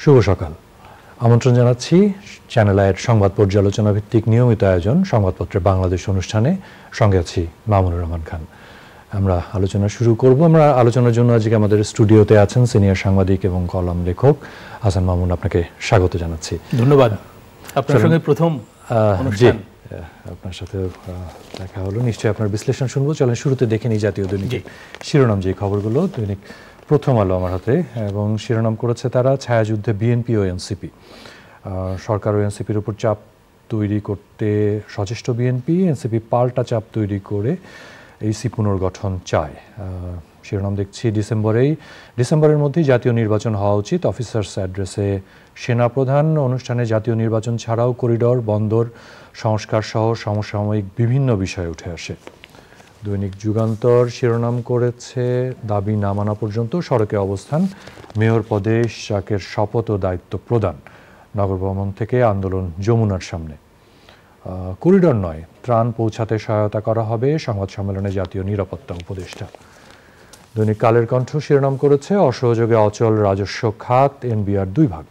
শুভ সকাল। আমন্ত্রণ জানাচ্ছি চ্যানেল আইয়ের সংবাদ পর্যালোচনা ভিত্তিক নিয়মিত আয়োজন সংবাদপত্রের বাংলাদেশ অনুষ্ঠানে। সঙ্গে আছি মামুনুর রহমান খান। আমরা আলোচনা শুরু করব। আমরা আলোচনার জন্য আজকে আমাদের স্টুডিওতে আছেন সিনিয়র সাংবাদিক এবং কলাম লেখক হাসান মামুন। আপনাকে স্বাগত জানাচ্ছি। ধন্যবাদ। আপনার সঙ্গে প্রথম অনুষ্ঠান। আপনার সাথে দেখা হলো, নিশ্চয়ই আপনার বিশ্লেষণ শুনবো। চলেন শুরুতে দেখে নিই জাতীয় দৈনিক শিরোনাম যে খবরগুলো। দৈনিক প্রথম আলো আমার হাতে, এবং শিরোনাম করেছে তারা ছায়াযুদ্ধে বিএনপি ও এনসিপি। সরকার ও এনসিপির উপর চাপ তৈরি করতে সচেষ্ট বিএনপি, এনসিপি পাল্টা চাপ তৈরি করে এইসি পুনর্গঠন চায়। শিরোনাম দেখছি ডিসেম্বরের মধ্যেই জাতীয় নির্বাচন হওয়া উচিত, অফিসার্স অ্যাড্রেসে সেনাপ্রধান। অনুষ্ঠানে জাতীয় নির্বাচন ছাড়াও করিডর, বন্দর সংস্কার সহ সমসাময়িক বিভিন্ন বিষয় উঠে আসে। দৈনিক যুগান্তর শিরোনাম করেছে দাবি না মানা পর্যন্ত সড়কে অবস্থান, মেয়র পদে শাকের শপথ ও দায়িত্ব প্রদান। নগর ভবন থেকে আন্দোলন যমুনার সামনে। করিডর নয়, ত্রাণ পৌঁছাতে সহায়তা করা হবে, সংবাদ সম্মেলনে জাতীয় নিরাপত্তা উপদেষ্টা। দৈনিক কালের কণ্ঠ শিরোনাম করেছে অসহযোগে অচল রাজস্ব খাত, এনবিআর 2 ভাগ।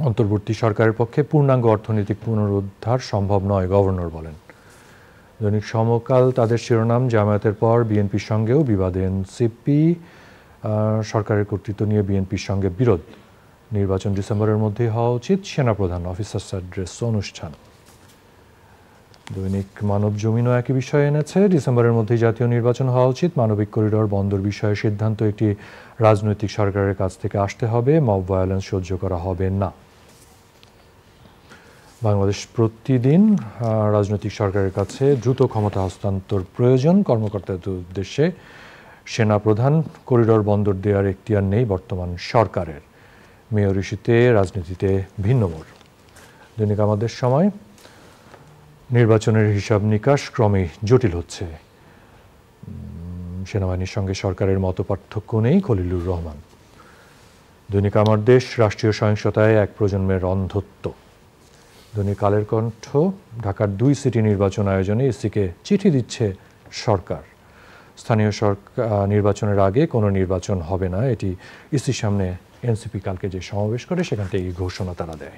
অন্তর্বর্তী সরকারের পক্ষে পূর্ণাঙ্গ অর্থনৈতিক পুনরুদ্ধার সম্ভব নয়, গভর্নর বলেন। দৈনিক সমকাল তাদের শিরোনাম জামায়াতের পর বিএনপির সঙ্গেও বিবাদে এনসিপি, সরকারের কর্তৃত্ব নিয়ে বিএনপির সঙ্গে বিরোধ। নির্বাচন ডিসেম্বরের মধ্যেই হওয়া উচিত, সেনাপ্রধান অফিসার্স অ্যাড্রেস অনুষ্ঠান। দৈনিক মানব জমিনও একই বিষয় এনেছে, ডিসেম্বরের মধ্যেই জাতীয় নির্বাচন হওয়া উচিত, মানবিক করিডর বন্দর বিষয়ে সিদ্ধান্ত একটি রাজনৈতিক সরকারের কাছ থেকে আসতে হবে, মব ভায়োলেন্স সহ্য করা হবে না। বাংলাদেশ প্রতিদিন রাজনৈতিক সরকারের কাছে দ্রুত ক্ষমতা হস্তান্তর প্রয়োজন, কর্মকর্তাদের উদ্দেশ্যে সেনাপ্রধান। করিডর বন্দর দেওয়ার এখতিয়ার নেই বর্তমান সরকারের, মেয়র ইস্যুতে রাজনীতিতে ভিন্ন মোড়। দৈনিক আমাদের সময় নির্বাচনের হিসাব নিকাশ ক্রমেই জটিল হচ্ছে, সেনাবাহিনীর সঙ্গে সরকারের মতপার্থক্য নেই, খলিলুর রহমান। দৈনিক আমার দেশ রাষ্ট্রীয় সহিংসতায় এক প্রজন্মের অন্ধত্ব। দৈনিক কালের কণ্ঠ ঢাকার 2 সিটি নির্বাচন আয়োজনে ইসিকে চিঠি দিচ্ছে সরকার। স্থানীয় সরকার নির্বাচনের আগে কোনো নির্বাচন হবে না, এটি ইসির সামনে এনসিপি কালকে যে সমাবেশ করে সেখান থেকে এই ঘোষণা তারা দেয়।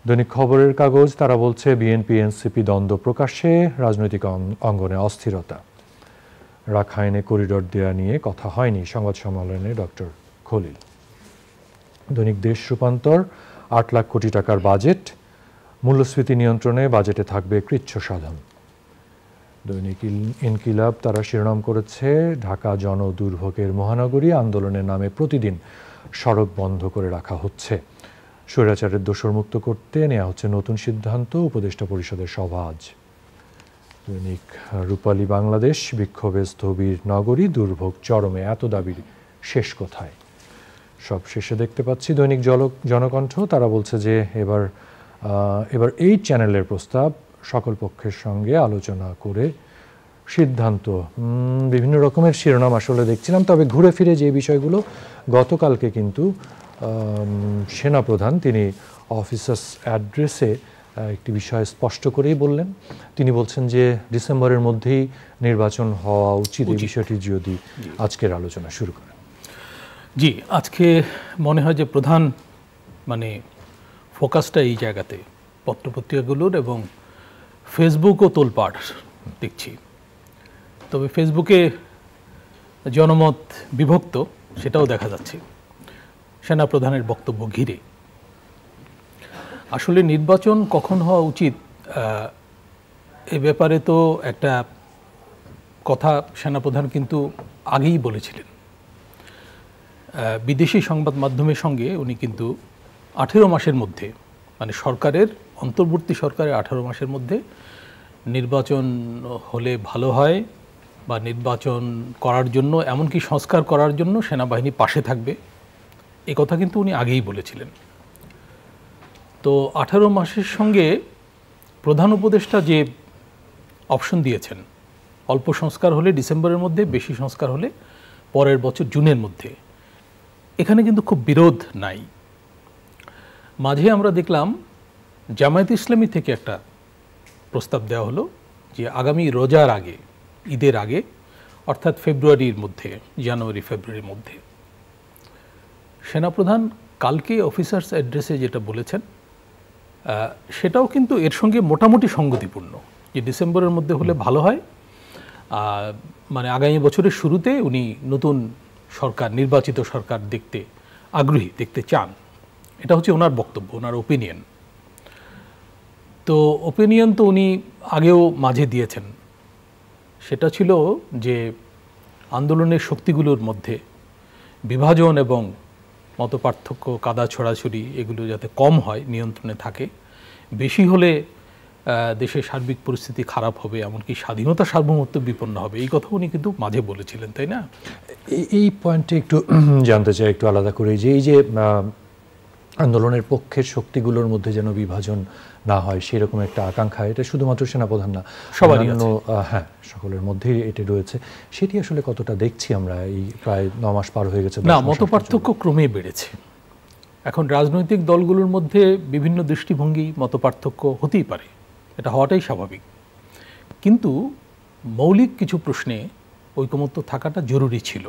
দৈনিক খবরের কাগজ তারা বলছে বিএনপি এনসিপি দ্বন্দ্ব প্রকাশ্যে, রাজনৈতিক অঙ্গনে অস্থিরতা। রাখাইনে করিডর দেয়া নিয়ে কথা হয়নি, সংবাদ সম্মেলনে ডক্টর খলিল। দৈনিক দেশ রূপান্তর 8 লাখ কোটি টাকার বাজেট, মূল্যস্ফীতি নিয়ন্ত্রণে বাজেটে থাকবে কৃচ্ছ সাধন। দৈনিক ইনকিলাব তারা শিরোনাম করেছে ঢাকা জনদুর্ভোগের মহানগরী, আন্দোলনের নামে প্রতিদিন সড়ক বন্ধ করে রাখা হচ্ছে। স্বৈরাচারের দোষর মুক্ত করতে নেওয়া হচ্ছে নতুন সিদ্ধান্ত, উপদেষ্টা পরিষদের সভা আজ। দৈনিক রূপালী বাংলাদেশ বিক্ষোভে স্থবির নগরী, দুর্ভোগ চরমে, এত দাবির শেষ কোথায়? সব শেষে দেখতে পাচ্ছি দৈনিক জনকণ্ঠ তারা বলছে যে এবার এই চ্যানেলের প্রস্তাব সকল পক্ষের সঙ্গে আলোচনা করে সিদ্ধান্ত। বিভিন্ন রকমের শিরোনাম আসলে দেখছিলাম, তবে ঘুরে ফিরে যে বিষয়গুলো, গতকালকে কিন্তু সেনাপ্রধান তিনি অফিসার্স অ্যাড্রেসে একটি বিষয় স্পষ্ট করেই বললেন। তিনি বলছেন যে ডিসেম্বরের মধ্যেই নির্বাচন হওয়া উচিত। এই বিষয়টি যদি আজকের আলোচনা শুরু করেন। জি, আজকে মনে হয় যে প্রধান ফোকাসটা এই জায়গাতে পত্রপত্রিকাগুলোর, এবং ফেসবুকও তোলপাড় দেখছি। তবে ফেসবুকে জনমত বিভক্ত, সেটাও দেখা যাচ্ছে সেনাপ্রধানের বক্তব্য ঘিরে। আসলে নির্বাচন কখন হওয়া উচিত এ ব্যাপারে তো একটা কথা সেনাপ্রধান কিন্তু আগেই বলেছিলেন। বিদেশি সংবাদ মাধ্যমের সঙ্গে উনি কিন্তু 18 মাসের মধ্যে, সরকারের অন্তর্বর্তী সরকারের 18 মাসের মধ্যে নির্বাচন হলে ভালো হয়, বা নির্বাচন করার জন্য, এমনকি সংস্কার করার জন্য সেনাবাহিনী পাশে থাকবে, এ কথা কিন্তু উনি আগেই বলেছিলেন। তো 18 মাসের সঙ্গে প্রধান উপদেষ্টা যে অপশন দিয়েছেন, অল্প সংস্কার হলে ডিসেম্বরের মধ্যে, বেশি সংস্কার হলে পরের বছর জুনের মধ্যে, এখানে কিন্তু খুব বিরোধ নাই। মাঝে আমরা দেখলাম জামায়াত ইসলামী থেকে একটা প্রস্তাব দেওয়া হলো যে আগামী রোজার আগে, ঈদের আগে, অর্থাৎ ফেব্রুয়ারির মধ্যে, জানুয়ারি ফেব্রুয়ারির মধ্যে সেনাপ্রধান কালকে অফিসার্স অ্যাড্রেসে যেটা বলেছেন সেটাও কিন্তু এর সঙ্গে মোটামুটি সঙ্গতিপূর্ণ, যে ডিসেম্বরের মধ্যে হলে ভালো হয়, মানে আগামী বছরের শুরুতে উনি নতুন সরকার, নির্বাচিত সরকার দেখতে আগ্রহী, দেখতে চান। এটা হচ্ছে ওনার বক্তব্য, ওনার ওপিনিয়ন। তো ওপিনিয়ন তো উনি আগেও মাঝে দিয়েছেন, সেটা ছিল যে আন্দোলনের শক্তিগুলোর মধ্যে বিভাজন এবং মতপার্থক্য, কাদা ছড়াছড়ি এগুলো যাতে কম হয়, নিয়ন্ত্রণে থাকে। বেশি হলে দেশের সার্বিক পরিস্থিতি খারাপ হবে, এমনকি স্বাধীনতা সার্বভৌমত্ব বিপন্ন হবে, এই কথা উনি কিন্তু মাঝে বলেছিলেন, তাই না? এই পয়েন্টে একটু জানতে চাই একটু আলাদা করে, যে এই যে আন্দোলনের পক্ষের শক্তিগুলোর মধ্যে যেন বিভাজন না হয় সেরকম একটা আকাঙ্ক্ষা, এটা শুধুমাত্র সেনাপ্রধান না, সবারই আছে। হ্যাঁ, সকলের মধ্যেই এটা রয়েছে। সেটি আসলে কতটা দেখছি আমরা এই প্রায় 9 মাস পার হয়ে গেছে? না, মতপার্থক্য ক্রমেই বেড়েছে। এখন রাজনৈতিক দলগুলোর মধ্যে বিভিন্ন দৃষ্টিভঙ্গি, মতপার্থক্য হতেই পারে, এটা হওয়াটাই স্বাভাবিক। কিন্তু মৌলিক কিছু প্রশ্নে ঐকমত্য থাকাটা জরুরি ছিল,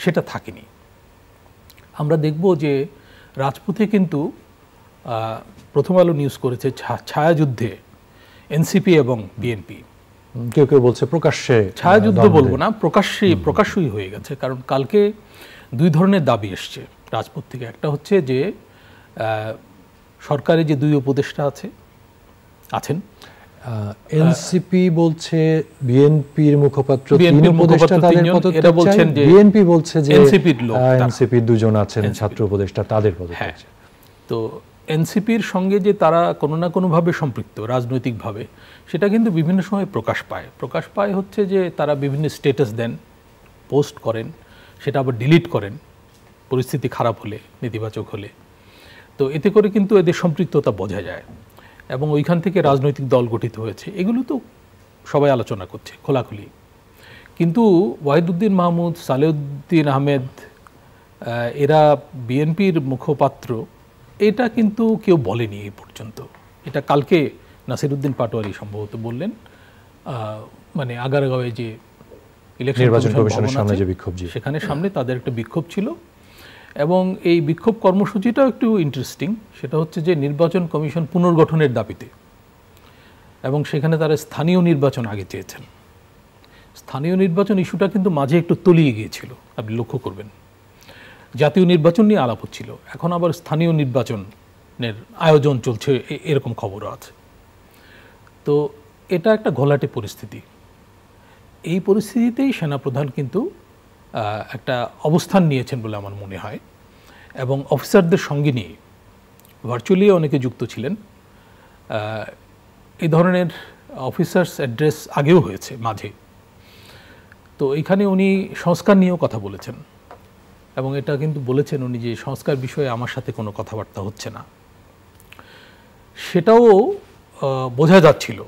সেটা থাকেনি। আমরা দেখব যে রাজপথে কিন্তু প্রথম আলো নিউজ করেছে ছায়াযুদ্ধে এনসিপি এবং বিএনপি। কেউ কেউ বলছে প্রকাশ্যে, ছায়াযুদ্ধ বলবো না, প্রকাশ্যই হয়ে গেছে। কারণ কালকে দুই ধরনের দাবি এসছে রাজপথ থেকে। একটা হচ্ছে যে সরকারে যে দুই উপদেষ্টা আছেন, এনসিপি বলছে, বিএনপির মুখপাত্র এটা বলছেন যে বিএনপি বলছে যে এনসিপির দুজন আছেন ছাত্র উপদেষ্টা, তাদের পদত্যাগ। তো এনসিপির সঙ্গে যে তারা কোনো না কোনোভাবে সম্পৃক্ত রাজনৈতিকভাবে, সেটা কিন্তু বিভিন্ন সময় প্রকাশ পায় হচ্ছে যে তারা বিভিন্ন স্ট্যাটাস দেন, পোস্ট করেন, সেটা আবার ডিলিট করেন পরিস্থিতি খারাপ হলে, নেতিবাচক হলে। তো এতে করে কিন্তু এদের সম্পৃক্ততা বোঝা যায় এবং ওইখান থেকে রাজনৈতিক দল গঠিত হয়েছে, এগুলো তো সবাই আলোচনা করছে খোলাখুলি। কিন্তু ওয়াহিদুদ্দিন মাহমুদ, সালেউদ্দিন আহমেদ, এরা বিএনপির মুখপাত্র, এটা কিন্তু কেউ বলেনি এই পর্যন্ত। এটা কালকে নাসিরউদ্দিন পাটোয়ারি সম্ভবত বললেন, মানে আগারগাঁওয়ে যে নির্বাচন কমিশনের সামনে যে বিক্ষোভ, সেখানে সামনে তাদের একটা বিক্ষোভ ছিল। এবং এই বিক্ষোভ কর্মসূচিটাও একটু ইন্টারেস্টিং, সেটা হচ্ছে যে নির্বাচন কমিশন পুনর্গঠনের দাবিতে, এবং সেখানে তারা স্থানীয় নির্বাচন আগে চেয়েছেন। স্থানীয় নির্বাচন ইস্যুটা কিন্তু মাঝে একটু তলিয়ে গিয়েছিল, আপনি লক্ষ্য করবেন। জাতীয় নির্বাচন নিয়ে আলাপ হচ্ছিল, এখন আবার স্থানীয় নির্বাচনের আয়োজন চলছে, এরকম খবরও আছে। তো এটা একটা ঘোলাটে পরিস্থিতি। এই পরিস্থিতিতেই সেনাপ্রধান কিন্তু একটা অবস্থান নিয়েছেন বলে আমার মনে হয়, এবং অফিসারদের সঙ্গে নিয়ে ভার্চুয়ালি অনেকে যুক্ত ছিলেন। এই ধরনের অফিসার্স অ্যাড্রেস আগেও হয়েছে মাঝে। তো এখানে উনি সংস্কার নিয়েও কথা বলেছেন, এবং এটা কিন্তু বলেছেন উনি যে সংস্কার বিষয়ে আমার সাথে কোনো কথাবার্তা হচ্ছে না। সেটাও বোঝা যাচ্ছিল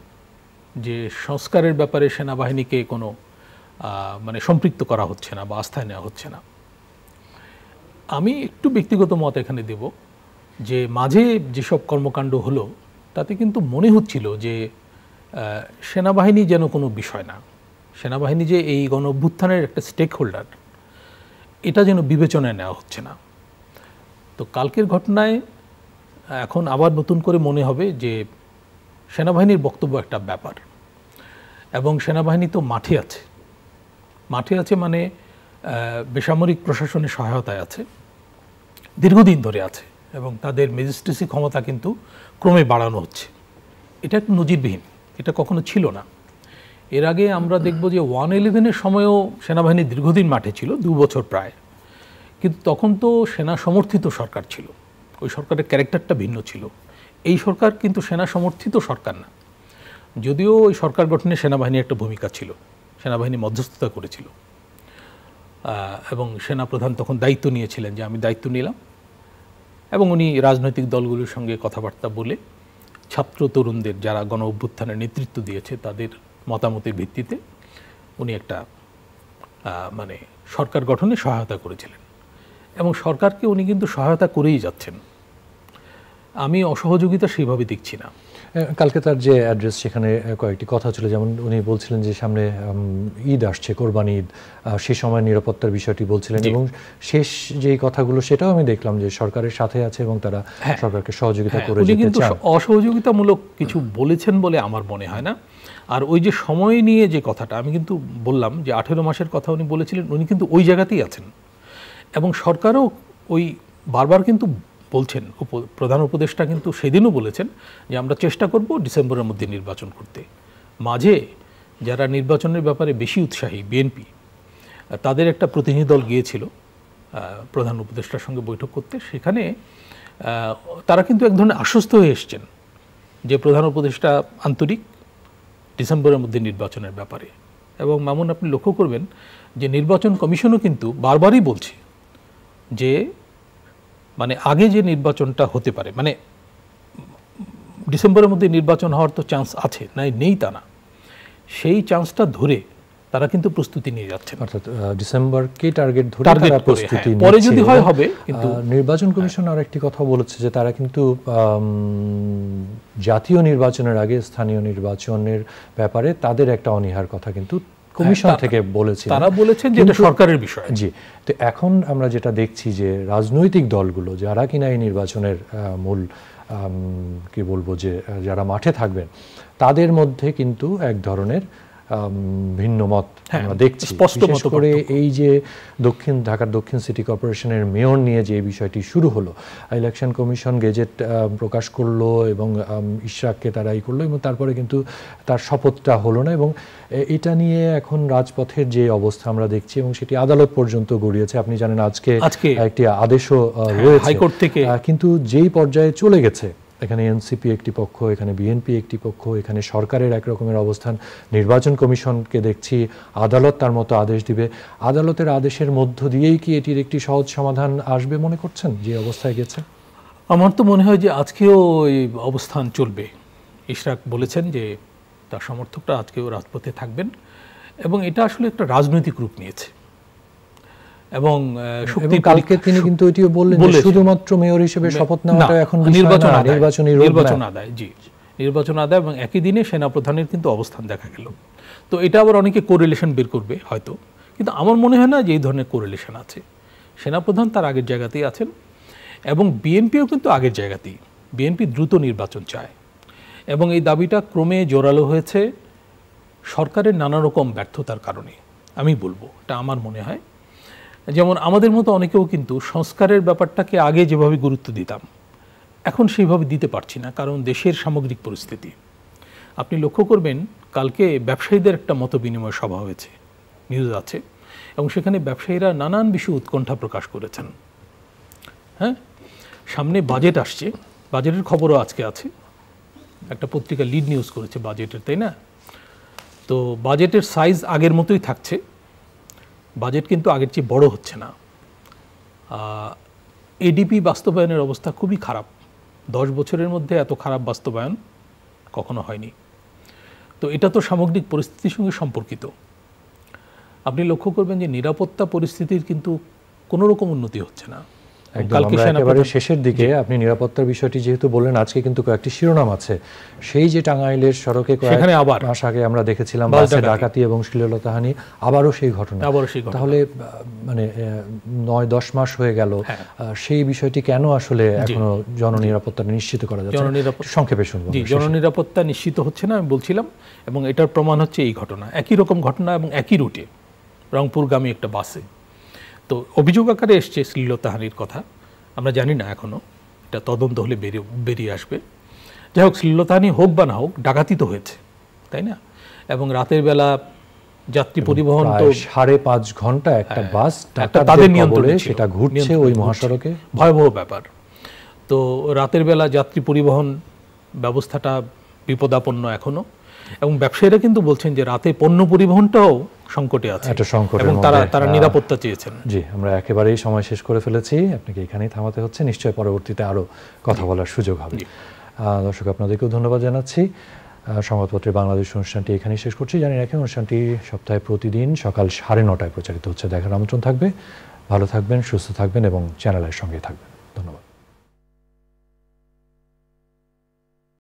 যে সংস্কারের ব্যাপারে সেনাবাহিনীকে কোনো মানে সম্পৃক্ত করা হচ্ছে না বা আস্থায় নেওয়া হচ্ছে না। আমি একটু ব্যক্তিগত মত এখানে দেব যে মাঝে যেসব কর্মকাণ্ড হলো তাতে কিন্তু মনে হচ্ছিল যে সেনাবাহিনী যেন কোনো বিষয় না, সেনাবাহিনী যে এই গণ অভ্যুত্থানের একটা স্টেক হোল্ডার, এটা যেন বিবেচনায় নেওয়া হচ্ছে না। তো কালকের ঘটনায় এখন আবার নতুন করে মনে হবে যে সেনাবাহিনীর বক্তব্য একটা ব্যাপার, এবং সেনাবাহিনী তো মাঠে আছে মানে বেসামরিক প্রশাসনের সহায়তায় আছে, দীর্ঘদিন ধরে আছে, এবং তাদের ম্যাজিস্ট্রেসি ক্ষমতা কিন্তু ক্রমে বাড়ানো হচ্ছে। এটা একটা নজিরবিহীন, এটা কখনো ছিল না। এর আগে আমরা দেখব যে 111-এর সময়ও সেনাবাহিনী দীর্ঘদিন মাঠে ছিল, 2 বছর প্রায়, কিন্তু তখন তো সেনা সমর্থিত সরকার ছিল, ওই সরকারের ক্যারেক্টারটা ভিন্ন ছিল। এই সরকার কিন্তু সেনা সমর্থিত সরকার না, যদিও ওই সরকার গঠনে সেনাবাহিনীর একটা ভূমিকা ছিল, সেনাবাহিনী মধ্যস্থতা করেছিল, এবং সেনাপ্রধান তখন দায়িত্ব নিয়েছিলেন যে আমি দায়িত্ব নিলাম, এবং উনি রাজনৈতিক দলগুলোর সঙ্গে কথাবার্তা বলে ছাত্র তরুণদের যারা গণ অভ্যুত্থানের নেতৃত্ব দিয়েছে তাদের মতামতের ভিত্তিতে উনি একটা মানে সরকার গঠনে সহায়তা করেছিলেন, এবং সরকারকে উনি কিন্তু সহায়তা করেই যাচ্ছেন। আমি অসহযোগিতা সেইভাবে দেখছি না। কালকে তার যে অ্যাড্রেস সেখানে কয়েকটি কথা ছিল, যেমন উনি বলছিলেন যে সামনে ঈদ আসছে, কোরবানি ঈদ, সে সময় নিরাপত্তার বিষয়টি বলছিলেন এবং শেষ যেই কথাগুলো সেটাও আমি দেখলাম যে সরকারের সাথে আছে এবং তারা সরকারকে সহযোগিতা করে যেতে চান। কিন্তু অসহযোগিতামূলক কিছু বলেছেন বলে আমার মনে হয় না। আর ওই যে সময় নিয়ে যে কথাটা আমি কিন্তু বললাম যে 18 মাসের কথা উনি বলেছিলেন, উনি কিন্তু ওই জায়গাতেই আছেন এবং সরকারও ওই বারবার কিন্তু বলছেন, প্রধান উপদেষ্টা কিন্তু সেদিনও বলেছেন যে আমরা চেষ্টা করব ডিসেম্বরের মধ্যে নির্বাচন করতে। মাঝে যারা নির্বাচনের ব্যাপারে বেশি উৎসাহী বিএনপি, তাদের একটা প্রতিনিধি দল গিয়েছিল প্রধান উপদেষ্টার সঙ্গে বৈঠক করতে। সেখানে তারা কিন্তু এক ধরনের আশ্বস্ত হয়ে এসছেন যে প্রধান উপদেষ্টা আন্তরিক ডিসেম্বরের মধ্যে নির্বাচনের ব্যাপারে। এবং মামুন, আপনি লক্ষ্য করবেন যে নির্বাচন কমিশনও কিন্তু বারবারই বলছে যে মানে আগে যে নির্বাচনটা হতে পারে, মানে ডিসেম্বরের মধ্যে নির্বাচন হওয়ার তো চান্স আছে, নেই তা না, সেই চান্সটা ধরে তারা কিন্তু প্রস্তুতি নিয়ে যাচ্ছে। অর্থাৎ ডিসেম্বরকে টার্গেট ধরে তারা প্রস্তুতি নিচ্ছে। পরে যদি হয় হবে। কিন্তু নির্বাচন কমিশন আরেকটি কথা বলেছে যে তারা কিন্তু জাতীয় নির্বাচনের আগে স্থানীয় নির্বাচনের ব্যাপারে তাদের একটা অনীহার কথা কিন্তু কমিশন থেকে বলেছে। তারা বলেছেন যে এটা সরকারের বিষয়। জি, তো এখন আমরা যেটা দেখছি যে রাজনৈতিক দলগুলো যারা কিনা এই নির্বাচনের মূল কি বলবো যে যারা মাঠে থাকবেন, তাদের মধ্যে কিন্তু এক ধরনের ভিন্ন মত আমরা দেখছি। বিশেষ করে এই যে ঢাকার দক্ষিণ সিটি কর্পোরেশনের মেয়র নিয়ে যে বিষয়টি শুরু হলো, ইলেকশন কমিশন গেজেট প্রকাশ করলো এবং ইশরাককে তারা করলো এবং তারপরে কিন্তু তার শপথটা হলো না এবং এটা নিয়ে এখন রাজপথের যে অবস্থা আমরা দেখছি এবং সেটি আদালত পর্যন্ত গড়িয়েছে। আপনি জানেন আজকে একটি আদেশও রয়েছে হাইকোর্ট থেকে, কিন্তু যেই পর্যায়ে চলে গেছে, এখানে এনসিপি একটি পক্ষ, এখানে বিএনপি একটি পক্ষ, এখানে সরকারের এক রকমের অবস্থান, নির্বাচন কমিশনকে দেখছি আদালত তার মতো আদেশ দিবে। আদালতের আদেশের মধ্য দিয়েই কি এটির একটি সহজ সমাধান আসবে মনে করছেন যে অবস্থায় গেছে? আমার তো মনে হয় যে আজকেও এই অবস্থান চলবে। ইশরাক বলেছেন যে তার সমর্থকরা আজকেও রাজপথে থাকবেন এবং এটা আসলে একটা রাজনৈতিক রূপ নিয়েছে। এবং কালকে তিনি কিন্তু এটিও বললেন যে শুধুমাত্র মেয়র হিসেবে শপথ নেওয়াটা এখন নির্বাচন আদায়। জি, নির্বাচন আদায় এবং একই দিনে সেনাপ্রধানের কিন্তু অবস্থান দেখা গেল। তো এটা আবার অনেকে কোরিলেশন বের করবে হয়তো, কিন্তু আমার মনে হয় না যে এই ধরনের কোরিলেশন আছে। সেনাপ্রধান তার আগের জায়গাতেই আছেন এবং বিএনপিও কিন্তু আগের জায়গাতেই। বিএনপি দ্রুত নির্বাচন চায় এবং এই দাবিটা ক্রমে জোরালো হয়েছে সরকারের নানা রকম ব্যর্থতার কারণে। আমি বলবো এটা আমার মনে হয়। যেমন আমাদের মতো অনেকেও কিন্তু সংস্কারের ব্যাপারটাকে আগে যেভাবে গুরুত্ব দিতাম, এখন সেইভাবে দিতে পারছি না, কারণ দেশের সামগ্রিক পরিস্থিতি। আপনি লক্ষ্য করবেন কালকে ব্যবসায়ীদের একটা মত বিনিময় সভা হয়েছে, নিউজ আছে, এবং সেখানে ব্যবসায়ীরা নানান বিষয়ে উৎকণ্ঠা প্রকাশ করেছেন। হ্যাঁ, সামনে বাজেট আসছে, বাজেটের খবরও আজকে আছে, একটা পত্রিকা লিড নিউজ করেছে বাজেটের, তাই না? তো বাজেটের সাইজ আগের মতোই থাকছে, বাজেট কিন্তু আগের চেয়ে বড় হচ্ছে না। এডিপি বাস্তবায়নের অবস্থা খুবই খারাপ, 10 বছরের মধ্যে এত খারাপ বাস্তবায়ন কখনো হয়নি। তো এটা তো সামগ্রিক পরিস্থিতির সঙ্গে সম্পর্কিত। আপনি লক্ষ্য করবেন যে নিরাপত্তা পরিস্থিতির কিন্তু কোনো রকম উন্নতি হচ্ছে না। একেবারে শেষের দিকে আপনি নিরাপত্তার বিষয়টি যেহেতু বললেন, আজকে কিন্তু কয়েকটি শিরোনাম আছে। সেই যে টাঙ্গাইলের সড়কে কয়েক মাস আগে আমরা দেখেছিলাম বাসে ডাকাতি এবং শ্লীলতাহানি, আবারও সেই ঘটনা। তাহলে মানে 9-10 মাস হয়ে গেল, সেই বিষয়টি কেন আসলে এখনো জননিরাপত্তা নিশ্চিত করা যাচ্ছে? সংক্ষেপে শুনবো। জননিরাপত্তা নিশ্চিত হচ্ছে না, আমি বলছিলাম, এবং এটার প্রমাণ হচ্ছে এই ঘটনা, একই রকম ঘটনা এবং একই রুটে রংপুরগামী একটা বাসে। তো অভিযোগ আকারে এসছে শ্লীলতাহানির কথা, আমরা জানি না এখনও, এটা তদন্ত হলে বেরিয়ে আসবে। যাই হোক, শ্লীলতাহানি হোক বা না হোক, ডাকাতি তো হয়েছে, তাই না? এবং রাতের বেলা যাত্রী পরিবহন তো 5.5 ঘন্টা একটা বাস তাদের নিয়ন্ত্রণে সেটা ঘুরছে ওই মহাসড়কে, ভয়াবহ ব্যাপার। তো রাতের বেলা যাত্রী পরিবহন ব্যবস্থাটা বিপদাপন্ন এখনো, এবং ব্যবসায়ীরা কিন্তু বলছেন যে রাতে পণ্য পরিবহনটাও সংকটে আছে এবং তারা নিরাপত্তা চেয়েছেন। জি, আমরা একেবারেই সময় শেষ করে ফেলেছি, আপনাকে এখানেই থামাতে হচ্ছে, নিশ্চয়ই পরবর্তীতে আরও কথা বলার সুযোগ হবে। দর্শক, আপনাদেরকেও ধন্যবাদ জানাচ্ছি। সংবাদপত্রে বাংলাদেশ অনুষ্ঠানটি এখানেই শেষ করছি। জানি রাখেন, অনুষ্ঠানটি সপ্তাহে প্রতিদিন সকাল 9:30 প্রচারিত হচ্ছে। দেখার আমন্ত্রণ থাকবে। ভালো থাকবেন, সুস্থ থাকবেন এবং চ্যানেলের সঙ্গেই থাকবেন।